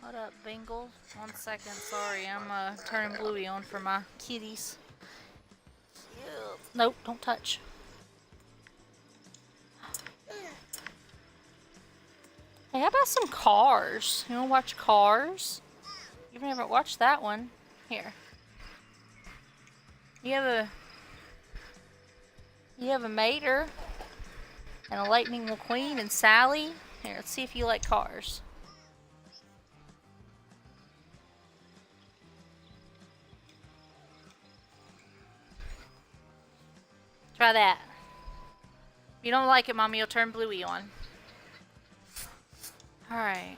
What up, Bengal? 1 second, sorry, I'm turning Bluey on for my kitties. Nope, don't touch. Hey, how about some Cars? You wanna watch Cars? You haven't watched that one. Here. You have a Mater and a Lightning McQueen and Sally. Here, let's see if you like Cars. Try that. If you don't like it, Mommy will turn Bluey on. Alright.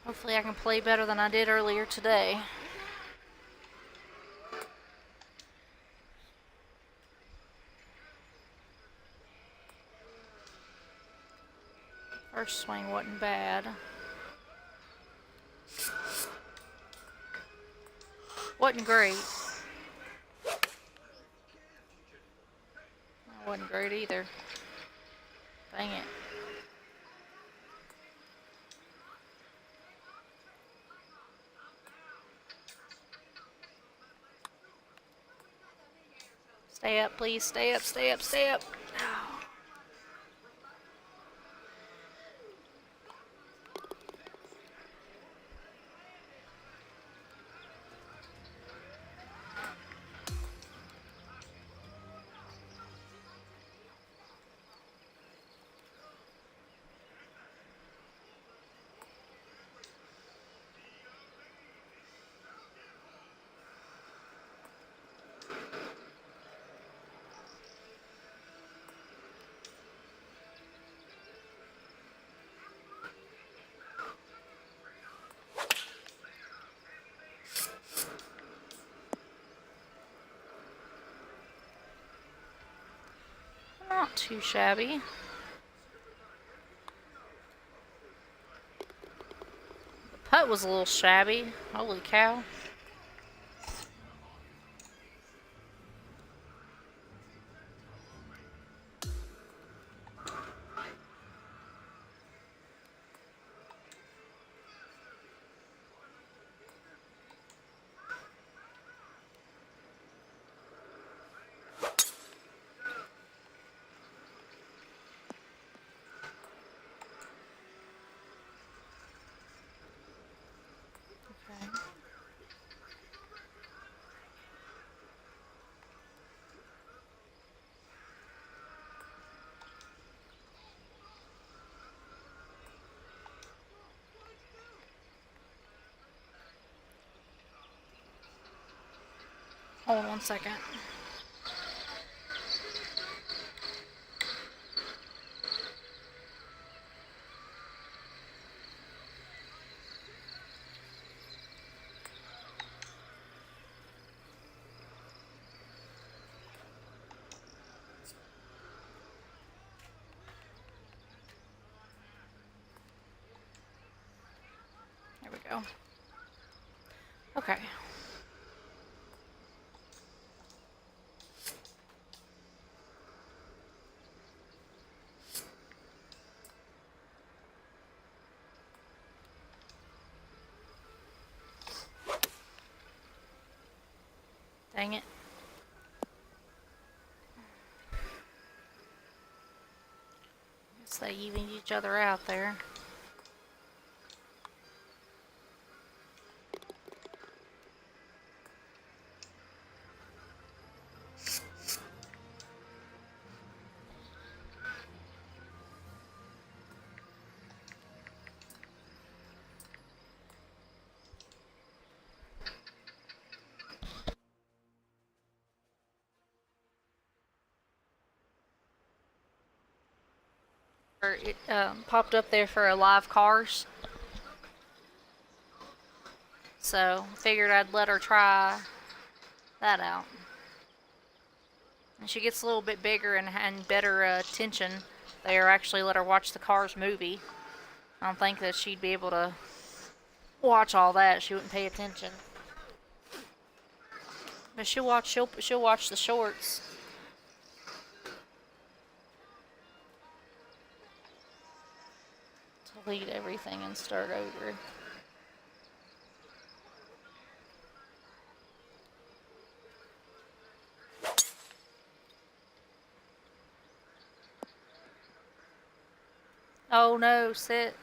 Hopefully I can play better than I did earlier today. First swing wasn't bad. Wasn't great. That wasn't great either. Dang it. Stay up, please. Stay up, stay up, stay up. Not too shabby. The putt was a little shabby. Holy cow. Hold on 1 second. There we go. Okay. Dang it. Guess they evened each other out there. Or it popped up there for a live cars. So figured I'd let her try that out. And she gets a little bit bigger and better attention. They actually let her watch the Cars movie. I don't think that she'd be able to watch all that. She wouldn't pay attention. But she'll watch the shorts. Delete everything and start over. Oh no, sit.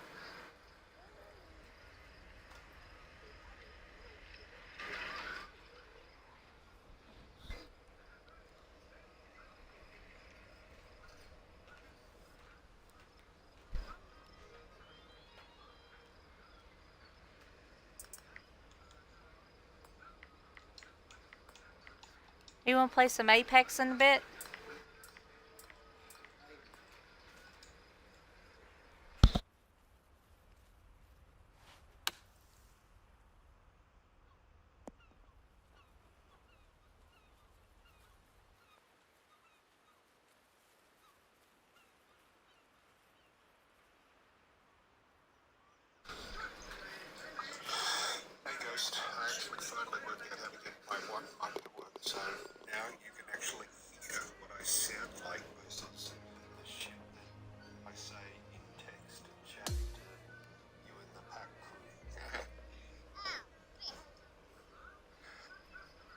You want to play some Apex in a bit? Hey Ghost, I actually finally worked out how to get my one mic to work, so now you can actually hear what I sound like versus the shit that I say in text chat to you in the pack crew.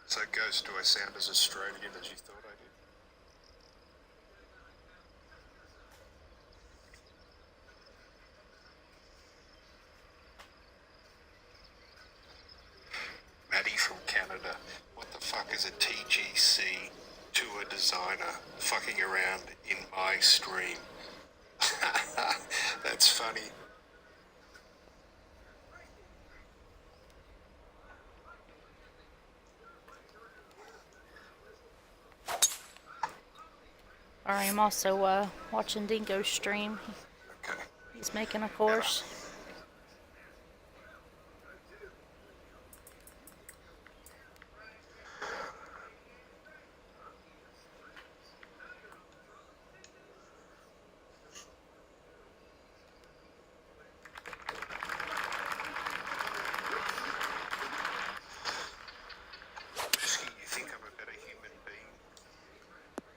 So Ghost, do I sound as Australian as you thought I did? Maddie from Canada, what the fuck is a TGC tour designer fucking around in my stream? That's funny. Alright, I'm also watching Dingo's stream. Okay. He's making a course. Mooski, you think I'm a better human being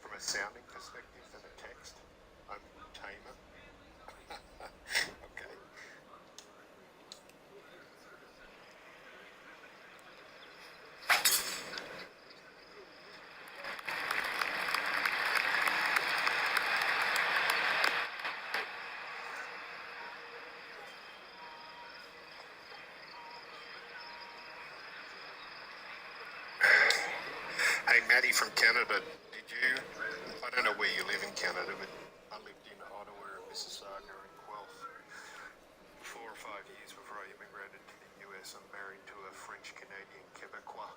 from a sounding perspective than a text? I'm tamer. Okay. Hey, Maddie from Canada, did you? I don't know where you live in Canada, but I lived in Ottawa and Mississauga and Guelph 4 or 5 years before I immigrated to the US. I'm married to a French Canadian Quebecois.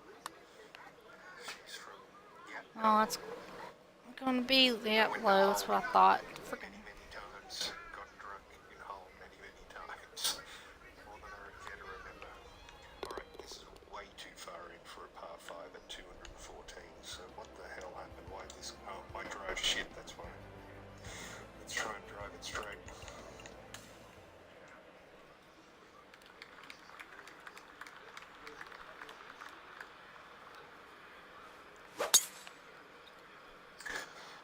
She's from Oh, it's gonna be low. That's what I thought. many, many times. Got drunk in Hull many, many times. More than I care to remember. Alright, this is way too far in for a par 5 at 214. So what the hell happened? Why this? Oh, my drive shit, that's why. Let's try and drive it straight.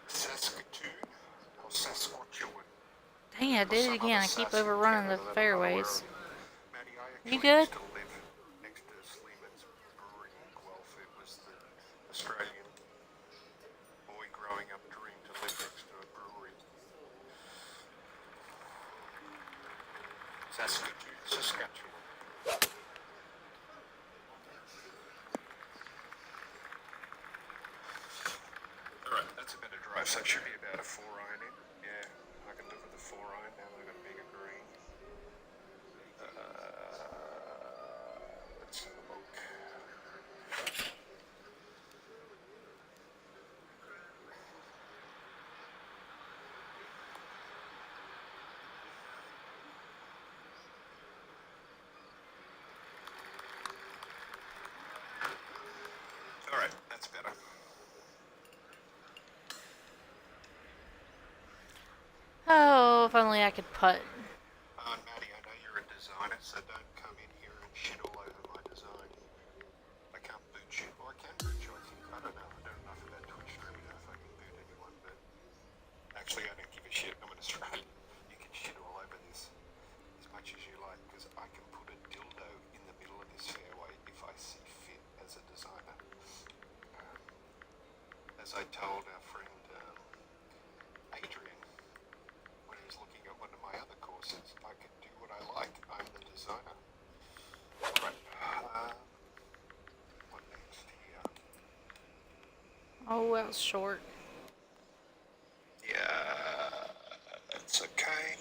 Saskatoon or Saskatchewan? Dang, I did it again. I keep overrunning the fairways. Maddie, I You actually good? used to live next to Sleeman's Brewery in Guelph. It was the Australian boy growing up dream to live next to a brewery. Saskatoon, Saskatchewan. Alright, that's a better drive. So it should be about a 4 iron in. Yeah, I can live with a 4 iron now that I've got a bigger green. Let's have a look. only I could put. Maddie, I know you're a designer, so don't come in here and shit all over my design. I can't boot you. Or I can boot you, I think. I don't know. I don't know enough about Twitch to really know if I can boot anyone, but actually I don't give a shit. I'm an Australian. You can shit all over this as much as you like, because I can put a dildo in the middle of this fairway if I see fit as a designer. As I told our friend Adrian when he was looking at one of my other courses, I can do what I like. I'm the designer. Right. What next here? Oh, that was short. Yeah, that's okay.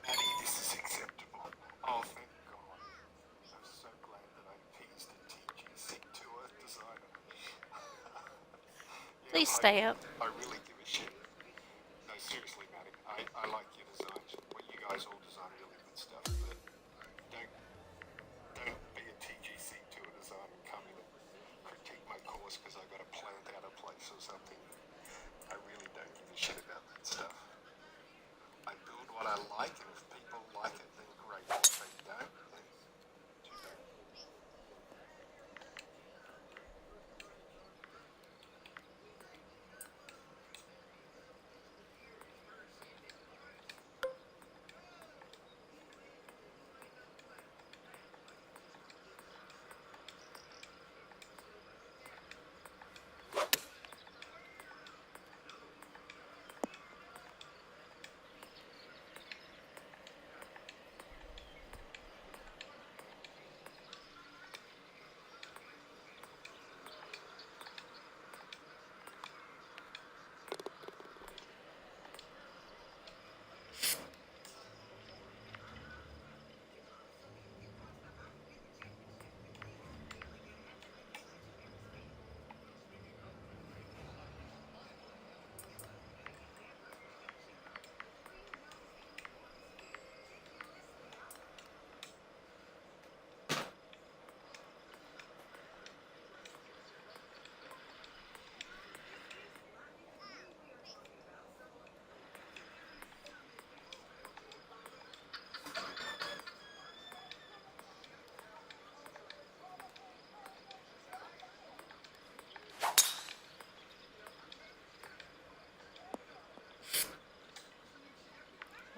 Maddie, this is acceptable. Oh, thank God. I'm so glad that I teased a TGC tour designer. Please stay up. I really give a shit. No, seriously, Maddie, I like your designs. Well, you guys all design really good stuff, but don't be a TGC tour designer and come in and critique my course because I got a plant out of place or something. I really don't give a shit about that stuff. I build what I like, and if people like it, then great. If they don't, then too bad.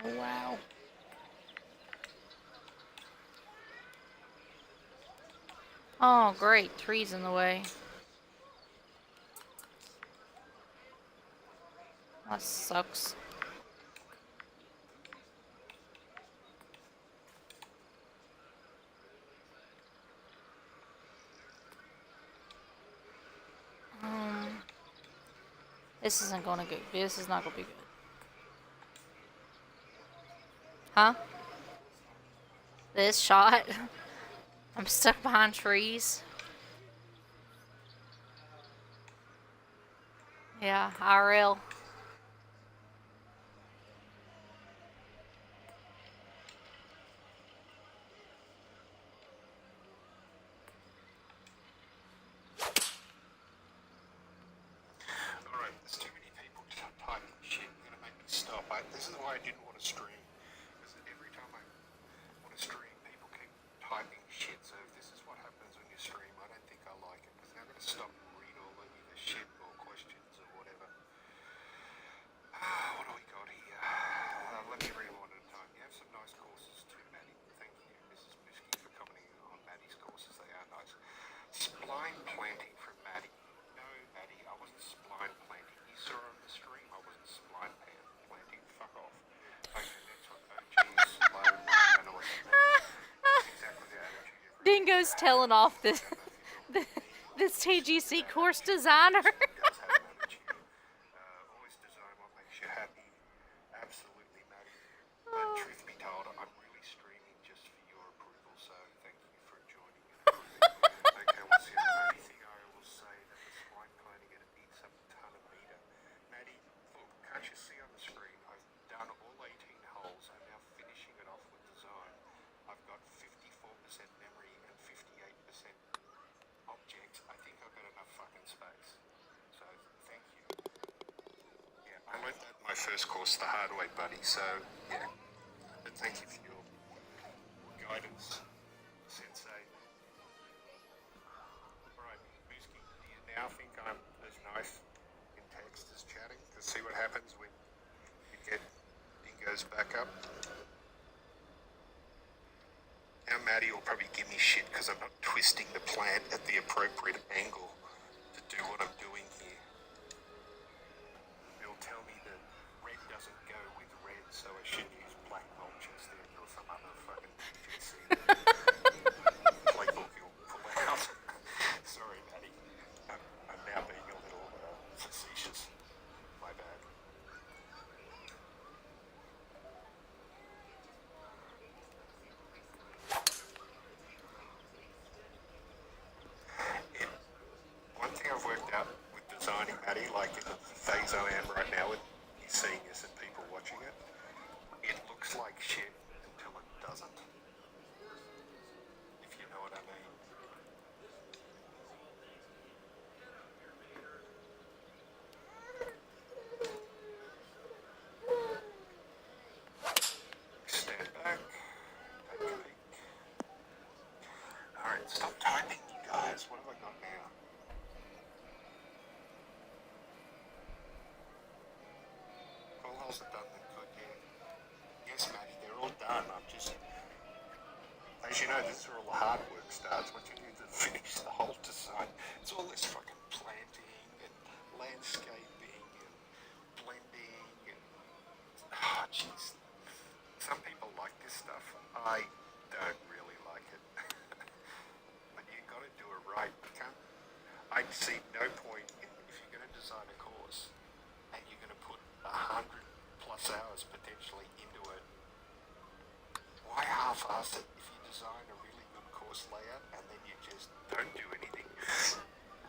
Oh, wow. Oh, great. Trees in the way. That sucks. This isn't gonna go. This is not gonna be good. Huh? This shot? I'm stuck behind trees. Yeah, IRL. Alright, there's too many people typing shit. You're gonna make me stop. This is why I didn't want to stream. Because every time I want to stream, people keep typing shit. So if this is what happens when you stream, I don't think I like it. Because I'm gonna stop and read all of the shit or Dingo's telling off this this TGC course designer. Does have an attitude. Always design what makes you happy. Absolutely, Maddie. But truth be told, I'm really streaming just for your approval, so thank you for joining in. Okay, what's the only thing I will say that the spline planning it eats up a ton of meter. Maddie, look, can't you see on the screen? I've done all 18 holes. I'm now finishing it off with design. I've got 54% memory and 58% objects. I think I've got enough fucking space. So thank you. Yeah, I learned that in my first course the hard way, buddy. So yeah, but thank you for your guidance, Sensei. All right, Mooski, do you now think I'm as nice in text as chatting? Because see what happens when you get Dingo's back up. Now Maddie will probably give me shit because I'm not twisting the plant at the appropriate angle to do what I'm doing here. He'll tell me that red doesn't go with red, so I should use black mulch instead or some other fucking fancy playbook he'll pull out. Sorry, Maddie. I'm now being a little facetious. My bad. One thing I've worked out with designing, Maddie, like in the phase I am right now with you seeing this and people watching it, it looks like shit until it doesn't. If you know what I mean. Stand back. Take a peek. Alright, stop typing, you guys. What have I got now? All holes are done then good, yeah. Yes, Maddie, they're all done. I'm just, as you know, this is where all the hard work starts. Once you need to finish the whole design, it's all this fucking planting and landscaping and blending and, oh, jeez. Some people like this stuff. I don't really like it. But you got to do it right. You can't. I see no point in if you're going to design a course and you're going to put 100+ hours potentially into it. Why half-ass it if you design a really good course layout and then you just don't do anything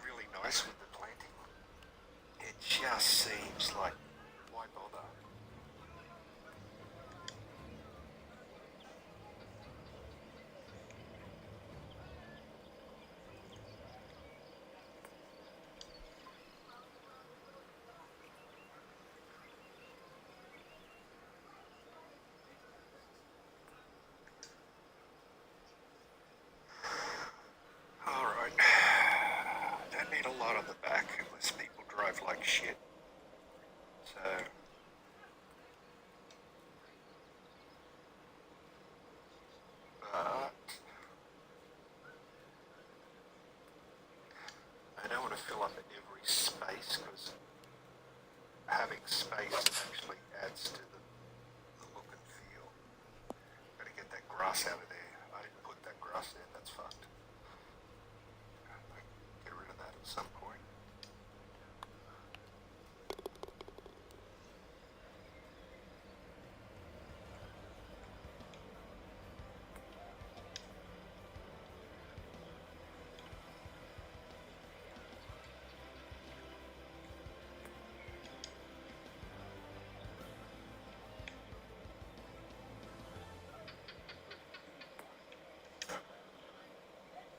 really nice with the planting? It just seems like, why bother? Alright, don't need a lot on the back unless people drive like shit. So, but I don't want to fill up every space because having space actually adds to the look and feel. Got to get that grass out of there. I didn't put that grass there, that's fucked. Get rid of that at some point.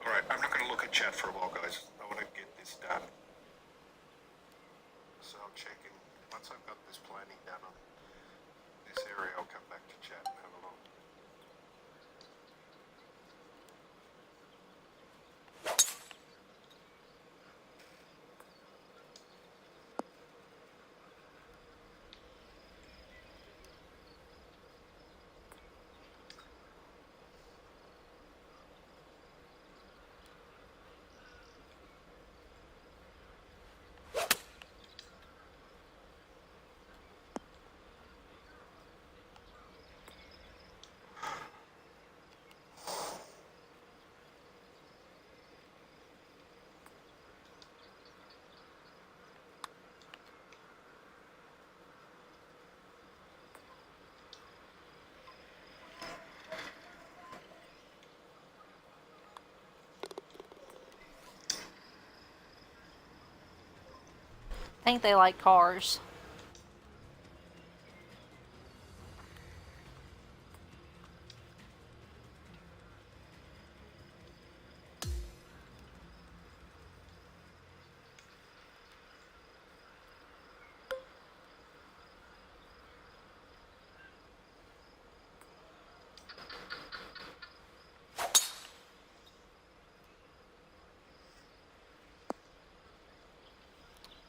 Alright, I'm not going to look at chat for a while, guys. I want to get this done. So I'll check in. Once I've got this planning done on this area, I'll come back to chat and have a look. I think they like cars.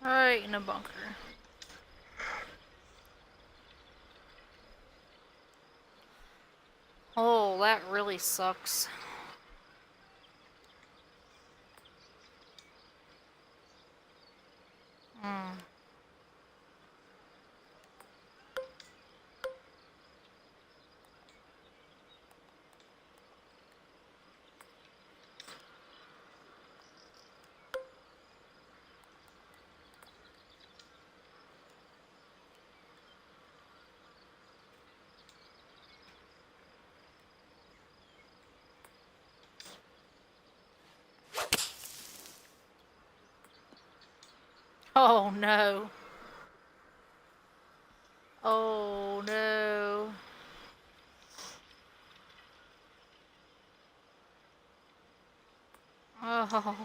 Right in a bunker. Oh, that really sucks. Hmm. Oh no. Oh no. Oh no.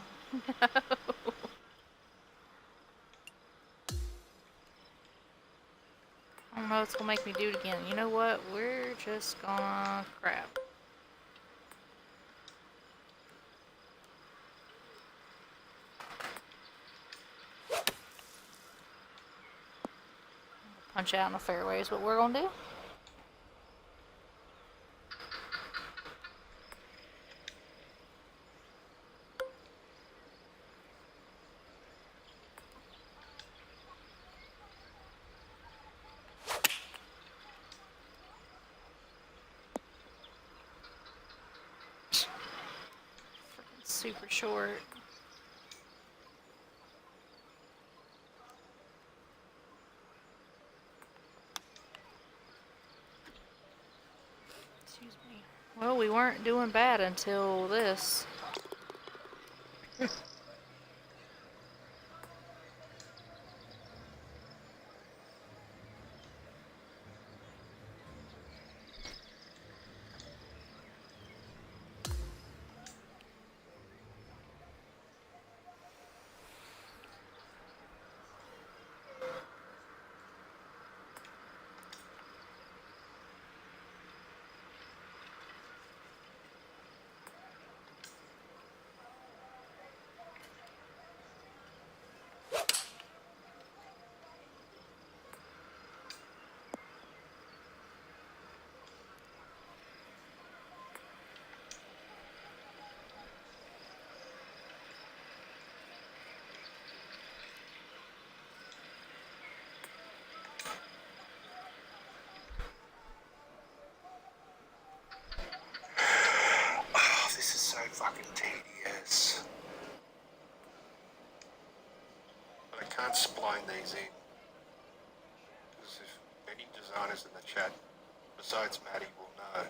I don't know what's gonna make me do it again. You know what? We're just gonna crap. Punch out in the fairway is what we're gonna do. Freaking super short. Excuse me. Well, we weren't doing bad until this. Oh, this is so fucking tedious. But I can't spline these in. Because if any designers in the chat, besides Maddie, will know,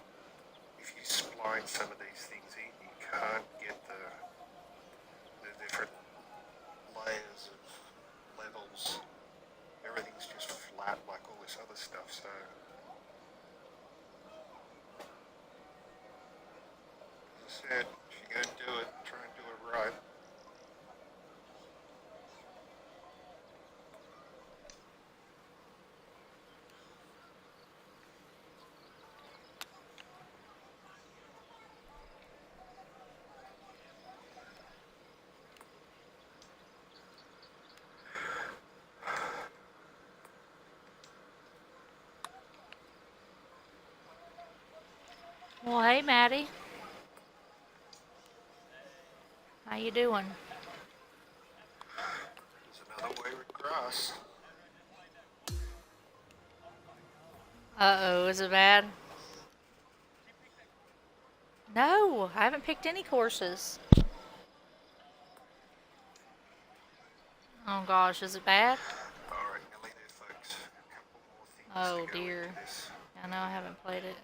if you spline some of these things in, you can't get the different layers of levels. Everything's just flat like all this other stuff, so as I said, if you're going to do it, try and do it right. Well, hey, Maddie. How you doing? There's another way with grass. Uh-oh, is it bad? No, I haven't picked any courses. Oh gosh, is it bad? Alright, nearly there, folks. A couple more things Oh to go dear. into this I know I haven't played it.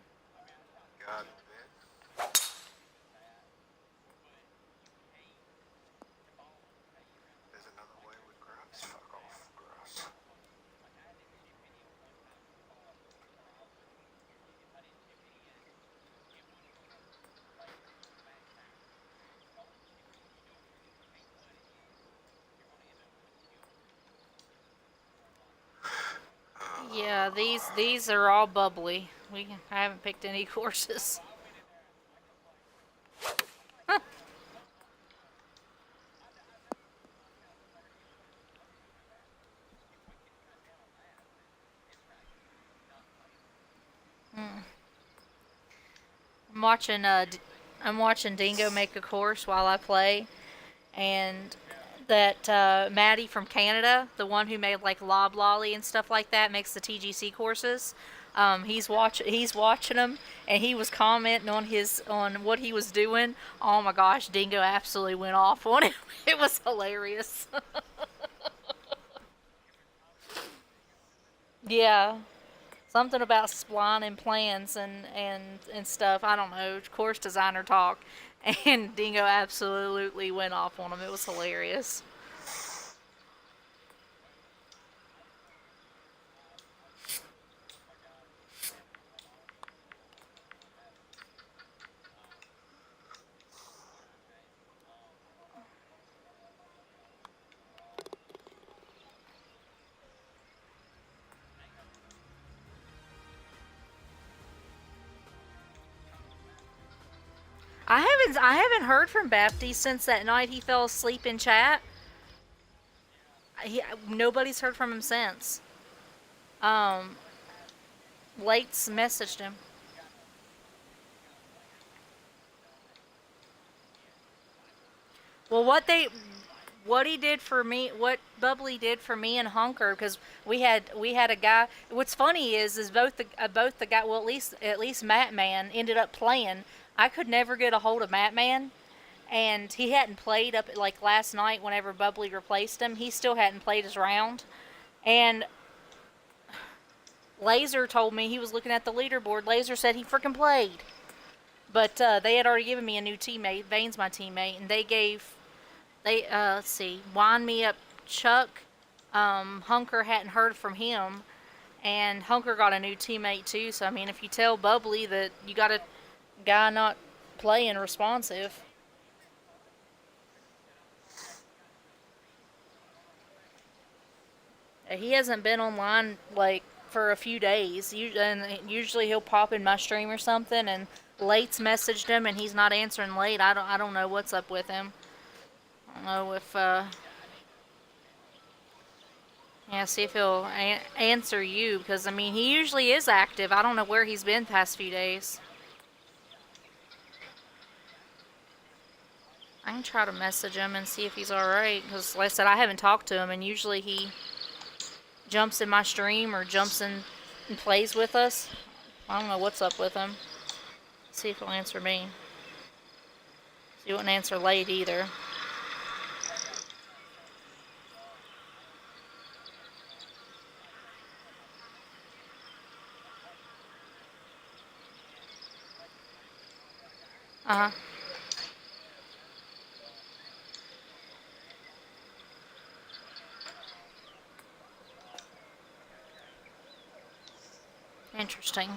garden bed. There's another way with grass. Fuck off, grass. Yeah, these are all bubbly. I haven't picked any courses. I'm watching I'm watching Dingo make a course while I play, and that Maddie from Canada, the one who made like Lob Lolly and stuff like that, makes the TGC courses. He's watching them, and he was commenting on what he was doing. Oh my gosh, Dingo absolutely went off on it. It was hilarious. Yeah, something about spline and plans and stuff. I don't know, course designer talk, and Dingo absolutely went off on him. It was hilarious. I haven't heard from Baptiste since that night he fell asleep in chat. Nobody's heard from him since. Um, Late's messaged him. Well, what he did for me, what Bubbly did for me and Hunker, because we had a guy. What's funny is both the guy. Well, at least Matt Man ended up playing. I could never get a hold of Matt Man, and he hadn't played up like last night. Whenever Bubbly replaced him, he still hadn't played his round, and Laser told me he was looking at the leaderboard. Laser said he freaking played. But they had already given me a new teammate. Vane's my teammate, and let's see, wind me up Chuck. Hunker hadn't heard from him, and Hunker got a new teammate too. So I mean, if you tell Bubbly that you got a guy not playing responsive, he hasn't been online like for a few days. And usually he'll pop in my stream or something, and Late's messaged him, and he's not answering Late. I don't know what's up with him. I don't know if yeah, see if he'll answer you, because I mean he usually is active. I don't know where he's been past few days. I can try to message him and see if he's all right, because like I said, I haven't talked to him, and usually he jumps in my stream or jumps in and plays with us. I don't know what's up with him. See if he'll answer me. He wouldn't answer Late either. Uh huh. Interesting.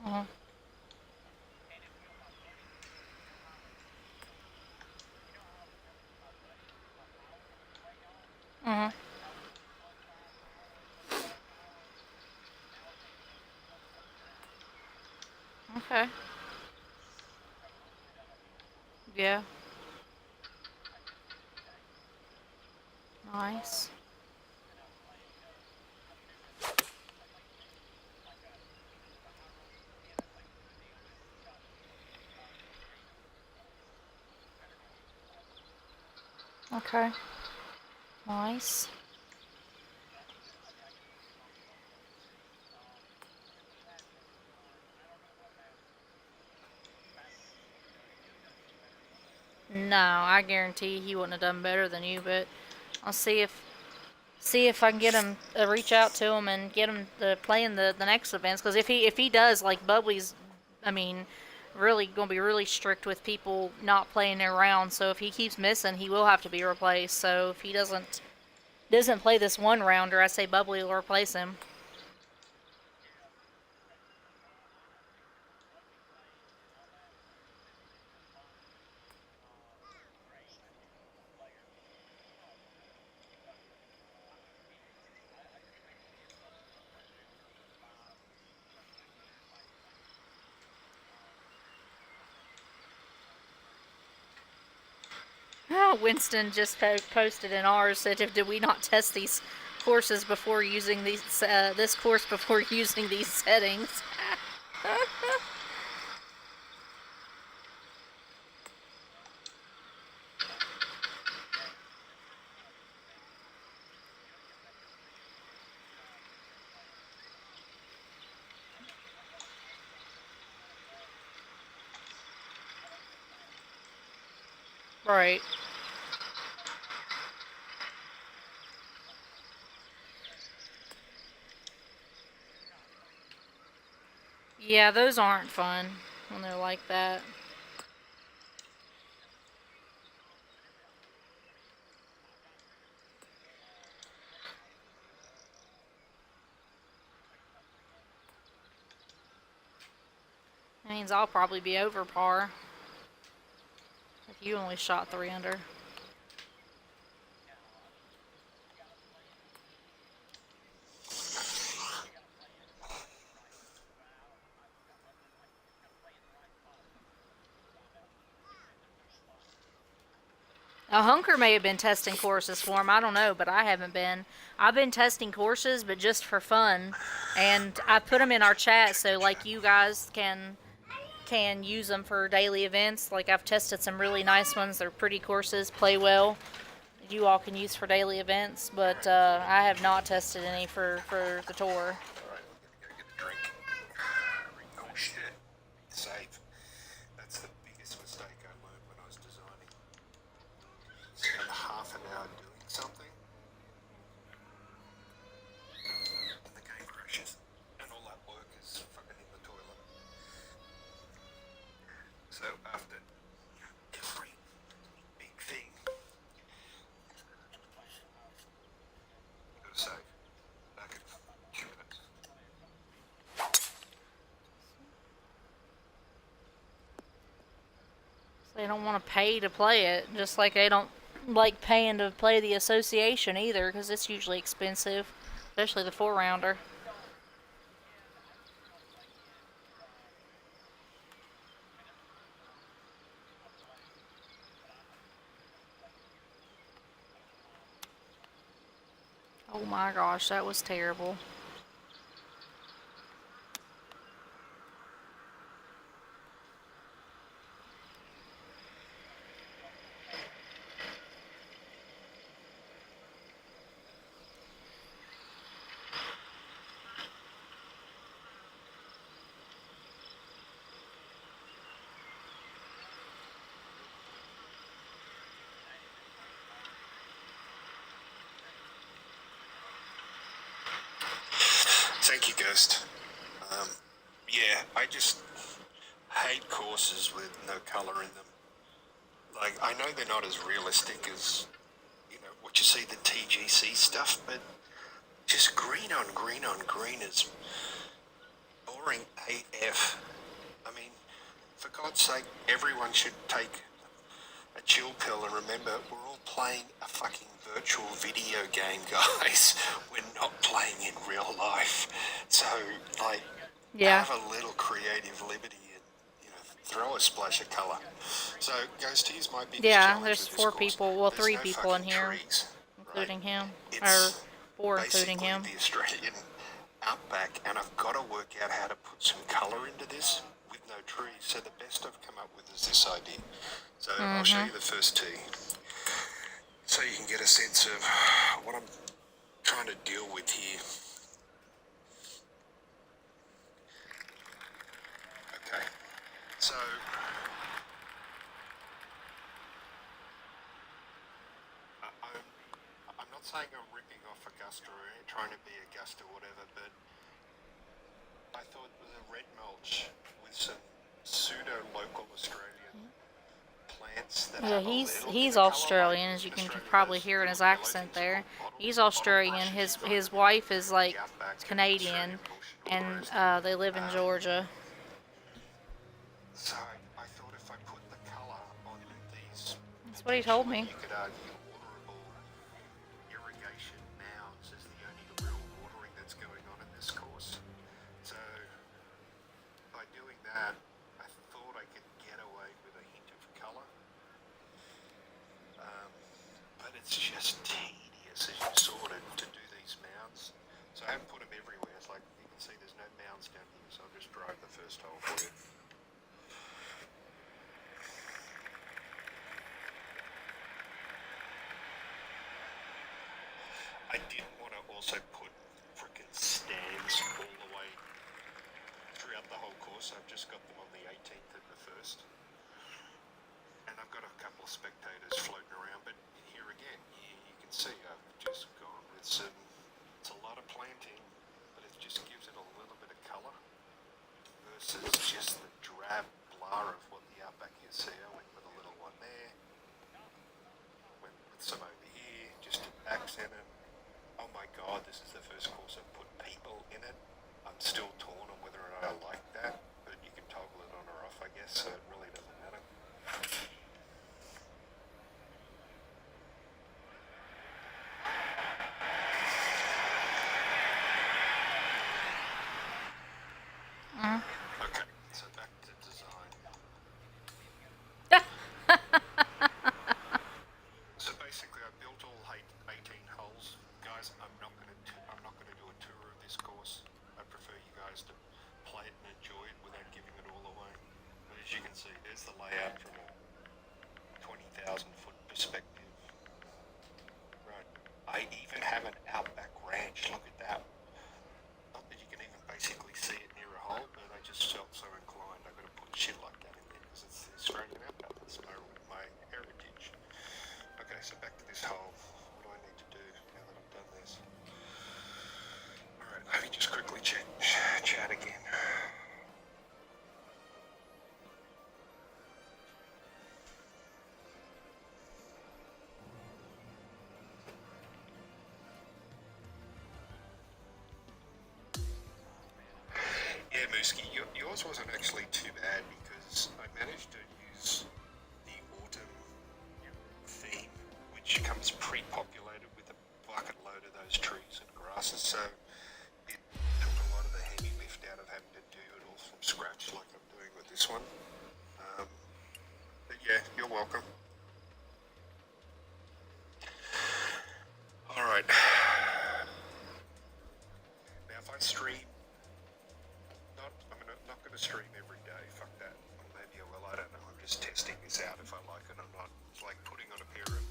Uh-huh. Uh-huh. Okay. Yeah. Nice. Okay. Nice. No, I guarantee he wouldn't have done better than you, but I'll see if I can get him reach out to him and get him to play in the next events. Because if he does, like Bubbly's, I mean, really gonna be really strict with people not playing their round. So if he keeps missing, he will have to be replaced. So if he doesn't play this one rounder, I say Bubbly will replace him. Winston just posted in ours, said, did we not test these courses before using this course before using these settings? Right. Yeah, those aren't fun when they're like that. That means I'll probably be over par if you only shot 3 under. A Hunker may have been testing courses for him. I don't know, but I haven't been. I've been testing courses, but just for fun, and I put them in our chat so like you guys can use them for daily events. Like I've tested some really nice ones. They're pretty courses, play well. You all can use for daily events, but I have not tested any for the tour. Alright, I'm gonna go get a drink. Oh shit. Save. That's the biggest mistake I learned when I was designing. Spend half an hour doing something, and the game crashes, and all that work is fucking in the toilet. So after every big thing, gotta save. Back in 2 minutes. They don't want to pay to play it, just like they don't like paying to play the association either, because it's usually expensive, especially the 4-rounder. Oh my gosh, that was terrible. Thank you, Ghost. Yeah, I just hate courses with no colour in them. Like, I know they're not as realistic as, what you see the TGC stuff, but just green on green on green is boring AF. I mean, for God's sake, everyone should take a chill pill and remember we're all playing a fucking virtual video game, guys. We're not playing in real life. So, like, Yeah. have a little creative liberty and, throw a splash of colour. So, Ghost, here's my biggest Yeah, challenge there's with this 4 course. people, well, There's 3 no people in fucking here, trees, including right? him, or It's 4 including basically him. the Australian outback, and I've got to work out how to put some colour into this with no trees. So the best I've come up with is this idea. So I'll show you the first tee, so you can get a sense of what I'm trying to deal with here. Okay, so I'm not saying I'm ripping off Augusta or trying to be Augusta or whatever, but I thought the red mulch with some pseudo-local Australian plants that Yeah, have a little he's bit of Australian, colour, as you like can Australia probably has, hear in his yellow accent things there. called bottle, He's bottle Australian. bushes from His wife is like the outback and Canadian, Australian bush and all the and rest. they live in Georgia. So I thought if I put the colour on these, That's what he told me. you could argue waterable irrigation mounds is the only real watering that's going on in this course. So by doing that, I thought I could get away with a hint of colour. I did want to also put frickin' stands all the way throughout the whole course. I've just got them on the 18th and the 1st. And I've got a couple of spectators floating around, but here again, you can see I've just gone with some, it's a lot of planting, but it just gives it a little bit of colour versus just the drab blur of what the outback is. See, I went with a little one there, went with some over here, just to accent it. Oh my god, this is the first course I've put people in it. I'm still torn on whether or not I like that, but you can toggle it on or off, I guess, so it really doesn't matter. Okay, so back to design. So basically, I built all 18 holes, guys. I'm not gonna do a tour of this course. I prefer you guys to play it and enjoy it without giving it all away. But as you can see, there's the layout from a 20,000-foot perspective. Right. I even have an outback ranch. Look at that. Not that you can even basically see it near a hole, but I just felt so inclined. I got to put shit like that in there because it's the Australian outback. It's my heritage. Okay, so back to this hole. What do I need to do now that I've done this? Alright, let me just quickly chat again. Yeah, Mooski, yours wasn't actually too bad because I managed to use the autumn theme, which comes pre-populated with a bucket load of those trees and grasses, so it took a lot of the heavy lift out of having to do it all from scratch like I'm doing with this one. But yeah, you're welcome. Alright. Now if I stream, I'm not going to stream every day, fuck that. Or maybe I will, I don't know, I'm just testing this out if I like it or not. It's like putting on a pair of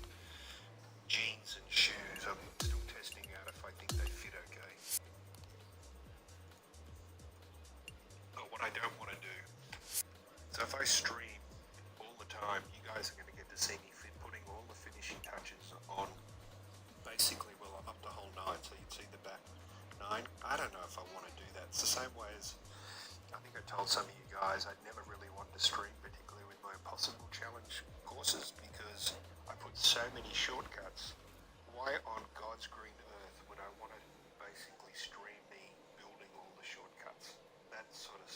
jeans and shoes. I'm still testing out if I think they fit okay. But what I don't want to do, so if I stream all the time, you guys are going to get to see me putting all the finishing touches on. Basically, well, I'm up to hole 9, so you'd see the back 9. I don't know if I want to do that. It's the same way as, I think I told some of you guys, I'd never really wanted to stream, particularly with my Impossible Challenge courses, because I put so many shortcuts. Why on God's green earth would I want to basically stream me building all the shortcuts? That sort of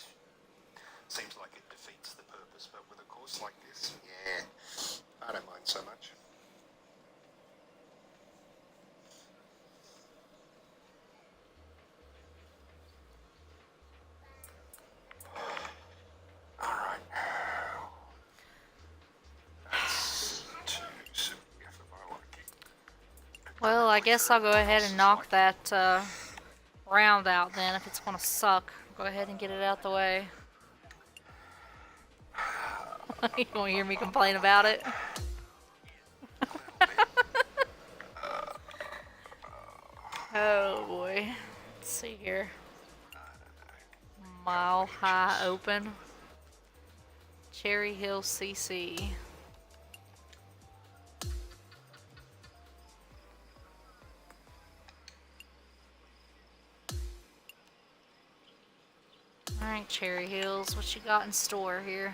seems like it defeats the purpose, but with a course like this, yeah, I don't mind so much. Alright. That's too severe for my liking. Well, I guess I'll go ahead and knock that round out then if it's going to suck. Go ahead and get it out the way. You don't hear me complain about it? Oh boy. Let's see here. Mile High Open. Cherry Hill CC. Alright, Cherry Hills, what you got in store here?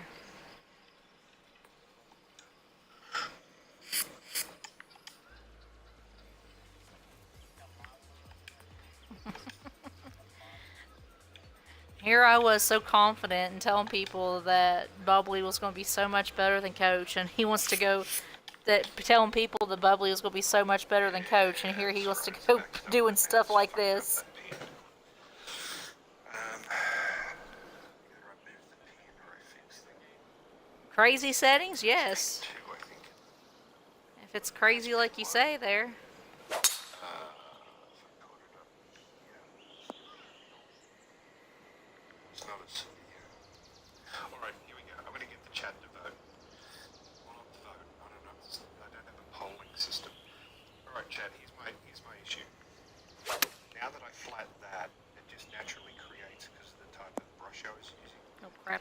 Here I was so confident in telling people that Bubbly was going to be so much better than Coach, and he wants to go telling people that Bubbly was going to be so much better than Coach, and here he wants to go doing stuff like this. Crazy settings? Yes. If it's crazy like you say there. It's not as severe. Alright, here we go. I'm going to get the chat to vote. Well, not to vote. I don't know. I don't have a polling system. Alright, chat, here's my issue.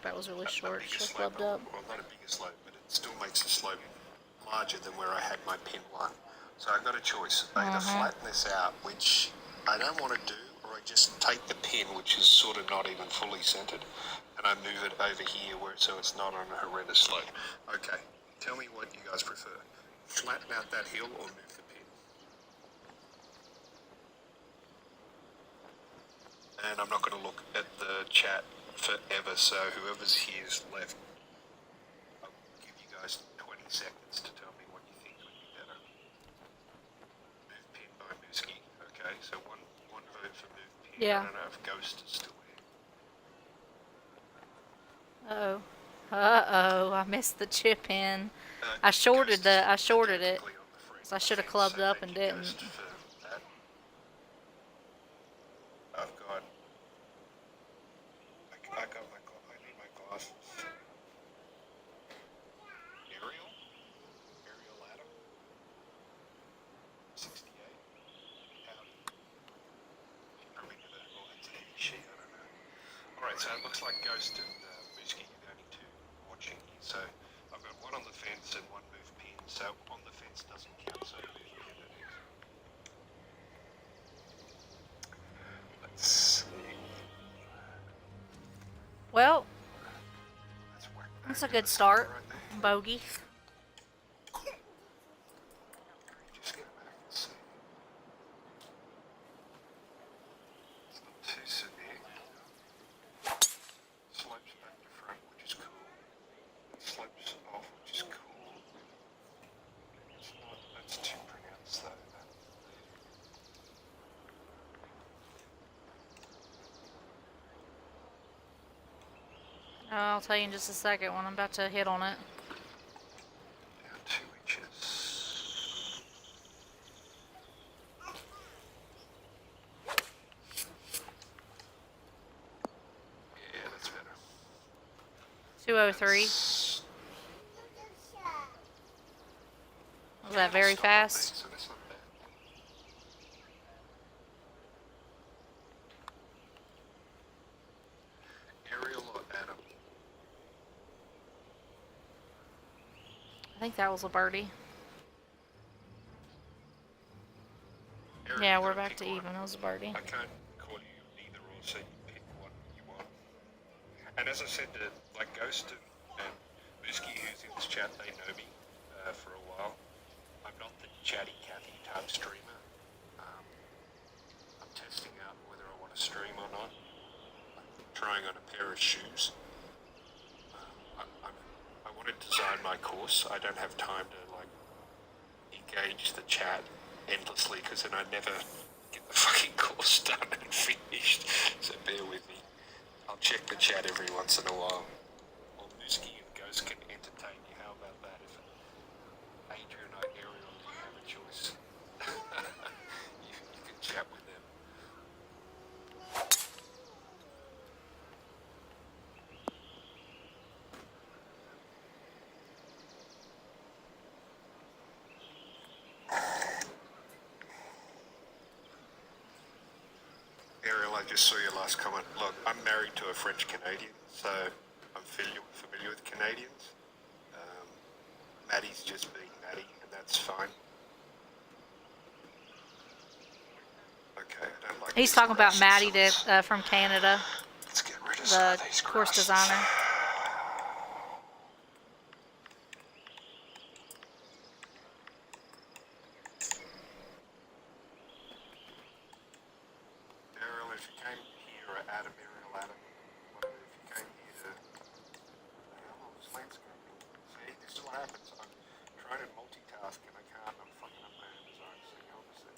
track that was really a short. bigger Should have slope, clubbed up. well, not a bigger slope, but it still makes the slope larger than where I had my pin one. So I've got a choice. I either flatten this out, which I don't want to do, or I just take the pin, which is sort of not even fully centered, and I move it over here so it's not on a horrendous slope. Okay, tell me what you guys prefer. Flatten out that hill or move the pin? And I'm not going to look at the chat forever, so whoever's here's left, I'll give you guys 20 seconds to tell me what you think would be better. Move pin by Mooski. Okay, so one vote for move pin. Yeah. I don't know if Ghost is still here. Uh-oh. Uh-oh, I missed the chip in. I shorted it. So I should have clubbed up and didn't. I've got. I need my glasses. Ariel Adam. 68. Howdy. Probably never. Oh, that's a heavy sheet. I don't know. All right, so it looks like Ghost and Mooski are the only two watching here. So I've got one on the fence and one move pin. So on the fence doesn't count. So move pin it is. Let's see. Well, That's whack. that's a good start. Right there. Bogey. Just get back and see. It's not too severe. Slopes back to front, which is cool. Slopes off, which is cool. It's not, that's too pronounced though. I'll tell you in just a second when I'm about to hit on it. Down 2 inches. Yeah, that's better. 203. Was that very Stop on me, fast? so that's not bad. Ariel or Adam? I think that was a birdie. Ariel, Yeah, you we're gotta back pick to one. even. It was a birdie. I can't call you either or, so you pick what you want. And as I said to like Ghost and Mooski, who's in this chat, they know me for a while. I'm not the chatty Cathy type streamer. I'm testing out whether I want to stream or not. I'm trying on a pair of shoes. I want to design my course. I don't have time to like engage the chat endlessly because then I never get the fucking course done and finished. So bear with me. I'll check the chat every once in a while. Or Mooski and Ghost can entertain you. How about that? If Adrian or Ariel, you have a choice. you can chat with them. Ariel, I just saw your last comment. Look, I'm married to a French Canadian, so I'm familiar with Canadians. Maddie's just being Maddie, and that's fine. Okay, I don't like He's these talking about grass Maddie cells. from Canada, Let's get rid of some the of these course grasses. designer. Ariel, if you came here, or Adam, whatever, if you came here to all this landscaping, see, this is what happens. I'm trying to multitask and I can't. I'm fucking up my own design. So you obviously,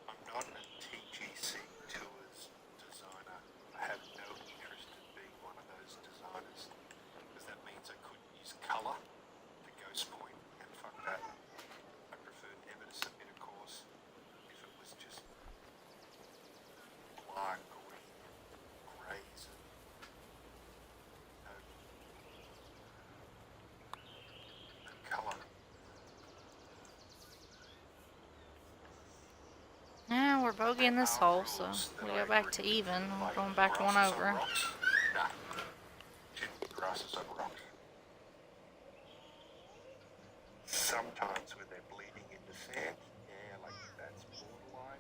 I'm not a TGC Tours designer. I have no interest in being one of those designers because that means I couldn't use color to Ghost Point, and fuck that. I prefer never to submit a course if it was just bogeying this hole, so we go back to even. We're going back one over. No. Shouldn't be grasses on rocks. Sometimes when they're bleeding into sand, yeah, like that's borderline.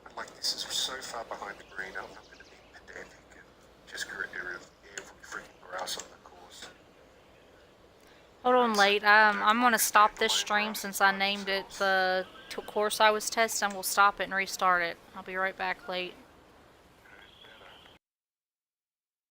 But like this is so far behind the green, I'm not going to be pedantic and just get rid of every freaking grass on the course. Hold on, late. I'm gonna stop this stream since I named it the course I was testing. We'll stop it and restart it. I'll be right back, late.